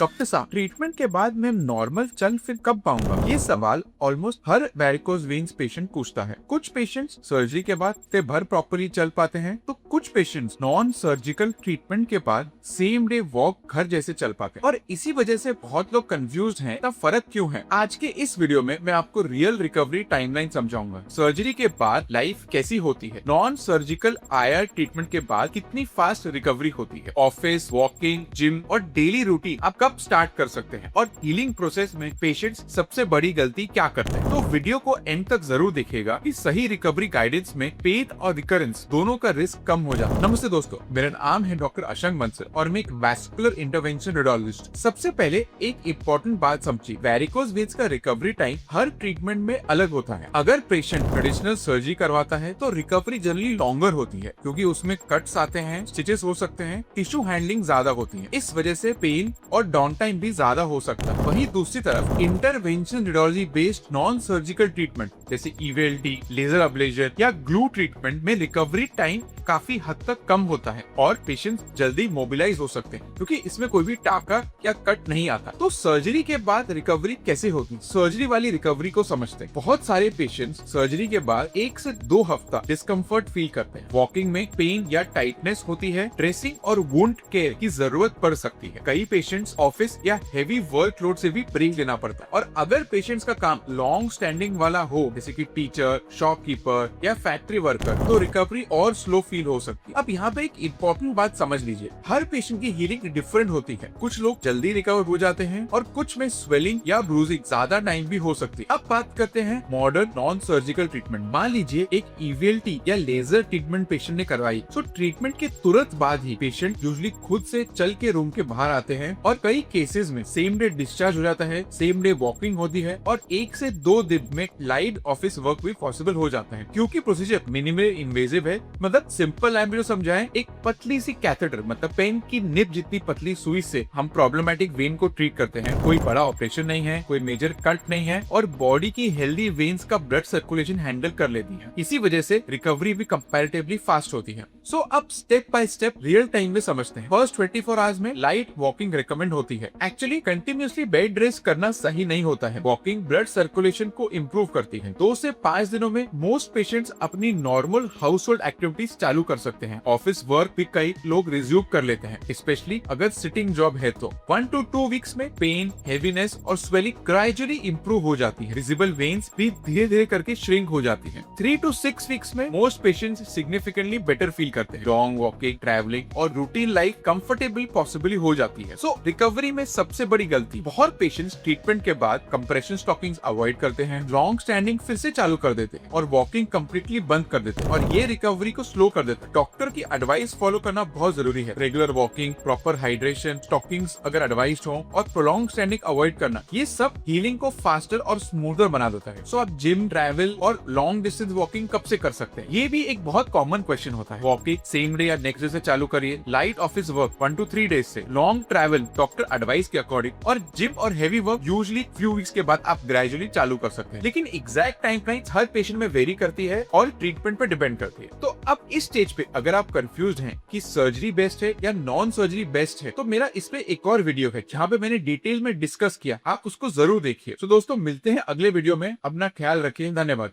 Doctor साहब, treatment के बाद मैं नॉर्मल चल फिर कब पाऊंगा? ये सवाल ऑलमोस्ट हर वेरिकोज वेन्स पेशेंट पूछता है। कुछ पेशेंट्स सर्जरी के बाद हफ्ते भर प्रॉपरली चल पाते हैं, तो कुछ पेशेंट्स नॉन सर्जिकल ट्रीटमेंट के बाद सेम डे वॉक घर जैसे चल पाते हैं। और इसी वजह से बहुत लोग कंफ्यूज हैं, तब फर्क क्यों है? आज के इस वीडियो में मैं आपको रियल रिकवरी टाइमलाइन समझाऊंगा। सर्जरी के बाद लाइफ कैसी होती है, नॉन सर्जिकल IR ट्रीटमेंट के बाद कितनी फास्ट रिकवरी होती है, ऑफिस, वॉकिंग, जिम और डेली रूटीन आप कब स्टार्ट कर सकते हैं, और हीलिंग प्रोसेस में पेशेंट्स सबसे बड़ी गलती क्या करते हैं। तो वीडियो को एंड तक जरूर देखिएगा कि सही रिकवरी गाइडेंस में पेन और रिकरेंस दोनों का रिस्क कम हो जाए। नमस्ते दोस्तों, मेरा नाम है डॉक्टर अशंक बंसल और मैं एक वैस्कुलर इंटरवेंशन रेडियोलॉजिस्ट। सबसे पहले एक इम्पोर्टेंट बात समझिए, वेरिकोज वेन्स का रिकवरी टाइम हर ट्रीटमेंट में अलग होता है। अगर पेशेंट ट्रेडिशनल सर्जरी करवाता है तो रिकवरी जनरली लॉन्गर होती है, क्योंकि उसमें कट्स आते हैं, स्टिचेस हो सकते हैं, टिश्यू हैंडलिंग ज्यादा होती है। इस वजह से पेन और डाउन टाइम भी ज्यादा हो सकता है। वहीं दूसरी तरफ intervention radiology based non surgical treatment जैसे EVLT, लेजर अब्लेशन या ग्लू ट्रीटमेंट में रिकवरी टाइम काफी हद तक कम होता है और पेशेंट जल्दी मोबिलाइज हो सकते हैं, क्योंकि इसमें कोई भी टाका या कट नहीं आता। तो सर्जरी के बाद रिकवरी कैसे होती? सर्जरी वाली रिकवरी को समझते हैं। बहुत सारे पेशेंट्स सर्जरी के बाद 1 से 2 हफ्ता डिस्कम्फर्ट फील करते हैं। वॉकिंग में पेन या टाइटनेस होती है, ड्रेसिंग और वुंड केयर की जरूरत पड़ सकती है। कई पेशेंट्स ऑफिस या हेवी वर्कलोड से भी ब्रेक लेना पड़ता है। और अगर पेशेंट्स का काम लॉन्ग स्टैंडिंग वाला हो, जैसे कि टीचर, शॉपकीपर या फैक्ट्री वर्कर, तो रिकवरी और स्लो फील हो सकती है। अब यहाँ पे एक इम्पोर्टेंट बात समझ लीजिए, हर पेशेंट की हीलिंग डिफरेंट होती है। कुछ लोग जल्दी रिकवर हो जाते हैं और कुछ में स्वेलिंग या ब्रूजिंग ज्यादा टाइम भी हो सकती है। अब बात करते हैं मॉडर्न नॉन सर्जिकल ट्रीटमेंट। मान लीजिए एक EVLT या लेजर ट्रीटमेंट पेशेंट ने करवाई, तो ट्रीटमेंट के तुरंत बाद ही पेशेंट यूजुअली खुद से चल के रूम के बाहर आते हैं और कई केसेस में सेम डे डिस्चार्ज हो जाता है, सेम डे वॉकिंग होती है और 1 से 2 दिन में लाइट ऑफिस वर्क भी पॉसिबल हो जाता है। क्योंकि प्रोसीजर मिनिमल इन्वेजिव है, मतलब सिंपल लैंग्वेज में समझाएं, एक पतली सी कैथेटर मतलब पेन की निब जितनी पतली सुई से हम प्रॉब्लमेटिक वेन को ट्रीट करते हैं। कोई बड़ा ऑपरेशन नहीं है, कोई मेजर कट नहीं है और बॉडी की हेल्दी वेन्स का ब्लड सर्कुलेशन हैंडल कर लेती है। इसी वजह से रिकवरी भी कंपैरेटिवली फास्ट होती है। सो अब step by step real time में समझते हैं। फर्स्ट 24 आवर्स में लाइट वॉकिंग रिकमेंड होती है। एक्चुअली कंटिन्यूअसली बेड रेस्ट करना सही नहीं होता है। वॉकिंग ब्लड सर्कुलेशन को इम्प्रूव करती है। 2 से 5 दिनों में मोस्ट पेशेंट्स अपनी नॉर्मल हाउस होल्ड एक्टिविटीज चालू कर सकते हैं। ऑफिस वर्क भी कई लोग रिज्यूम कर लेते हैं, स्पेशली अगर सिटिंग जॉब है तो। 1 to 2 वीक्स में पेन, हेवीनेस और स्वेलिंग ग्रेजुअली इम्प्रूव हो जाती है। विजिबल वेन्स भी धीरे धीरे करके श्रिंक हो जाती है। 3 to 6 वीक्स में most patients significantly better feel करते हैं। लॉन्ग वॉकिंग, ट्रैवलिंग और रूटीन लाइफ कंफर्टेबल पॉसिबल हो जाती है। सो रिकवरी में सबसे बड़ी गलती, बहुत पेशेंट्स ट्रीटमेंट के बाद कंप्रेशन स्टॉकिंग्स अवॉइड करते हैं, लॉन्ग स्टैंडिंग फिर से चालू कर देते हैं और वॉकिंग कंप्लीटली बंद कर देते हैं, और ये रिकवरी को स्लो कर देता है। डॉक्टर की एडवाइस फॉलो करना बहुत जरूरी है। Regular walking, proper hydration, stockings अगर एडवाइस्ड हो और प्रोलॉन्ग स्टैंडिंग अवॉइड करना, ये सब हीलिंग को फास्टर और स्मूथर बना देता है। सो आप जिम, ट्रैवल और लॉन्ग डिस्टेंस वॉकिंग कब से कर सकते हैं? ये भी एक बहुत कॉमन क्वेश्चन होता है। वॉकिंग सेम डे या नेक्स्ट डे से चालू करिए, light office work 1 to 3 days से, लॉन्ग ट्रैवल डॉक्टर एडवाइस के अकॉर्डिंग, और जिम और heavy work usually few weeks के बाद आप ग्रेजुअली चालू कर सकते हैं। लेकिन एग्जैक्ट टाइम लाइन हर पेशेंट में वेरी करती है और ट्रीटमेंट पे डिपेंड करती है। तो अब इस स्टेज पे अगर आप कंफ्यूज हैं कि सर्जरी बेस्ट है या नॉन सर्जरी बेस्ट है, तो मेरा इस पे एक और वीडियो है जहाँ पे मैंने डिटेल में डिस्कस किया, आप उसको जरूर देखिए। तो दोस्तों, मिलते हैं अगले वीडियो में। अपना ख्याल रखिए। धन्यवाद।